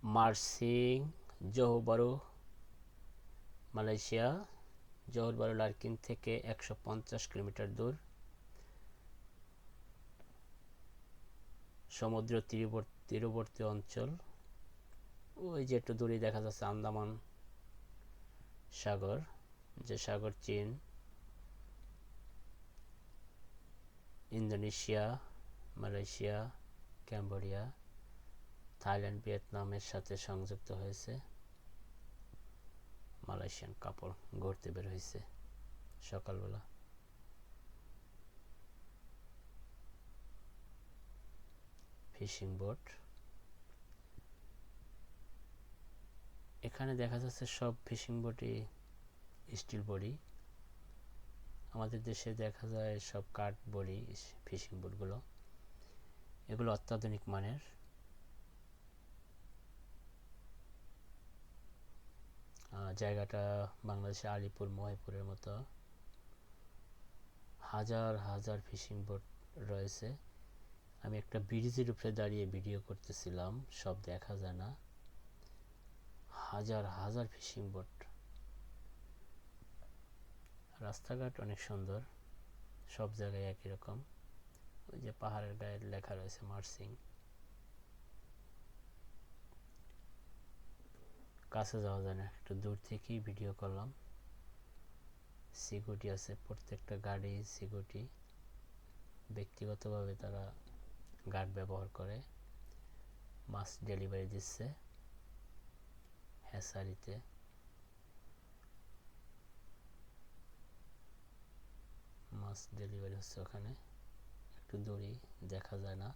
মার্সিং, জোহর Bahru, Malaysia. জোহর Bahru Larkin থেকে 150 kilometre দূর। সমুদ্র তীরবর্তী অঞ্চল। ওই যে একটু দূরে দেখা যাচ্ছে আন্দামান সাগর, যে সাগর চীন, ইন্দোনেশিয়া, মালয়েশিয়া, ক্যাম্বোডিয়া, থাইল্যান্ড, ভিয়েতনামের সাথে সংযুক্ত হয়েছে। মালয়েশিয়ান কাপল ঘুরতে বের হয়েছে সকালবেলা। Fishing boat. এখানে দেখা যাচ্ছে সব ফিশিং বোটই স্টিল বডি। আমাদের দেশে দেখা যায় সব কাঠ বডি ফিশিং বোটগুলো। এগুলো অত্যাধুনিক মানের। জায়গাটা বাংলাদেশে আলিপুর মহিপুরের মতো। হাজার হাজার ফিশিং বোট রয়েছে। আমি একটা ব্রিজের উপরে দাঁড়িয়ে ভিডিও করতেছিলাম, সব দেখা যায় না। হাজার হাজার ফিশিং বোট। রাস্তাঘাট অনেক সুন্দর, সব জায়গায় একই রকম। ওই যে পাহাড়ের গায়ে লেখা রয়েছে মার্সিং। কাছে যাওয়া যায় না, একটু দূর থেকেই ভিডিও করলাম। সিকিউরিটি আছে, প্রত্যেকটা গাড়ি সিকিউরিটি। ব্যক্তিগতভাবে তারা গার্ড ব্যবহার করে। মাছ ডেলিভারি দিচ্ছে হ্যাসারিতে। মাছ ডেলিভারি হচ্ছে ওখানে, একটু দূরেই, দেখা যায় না।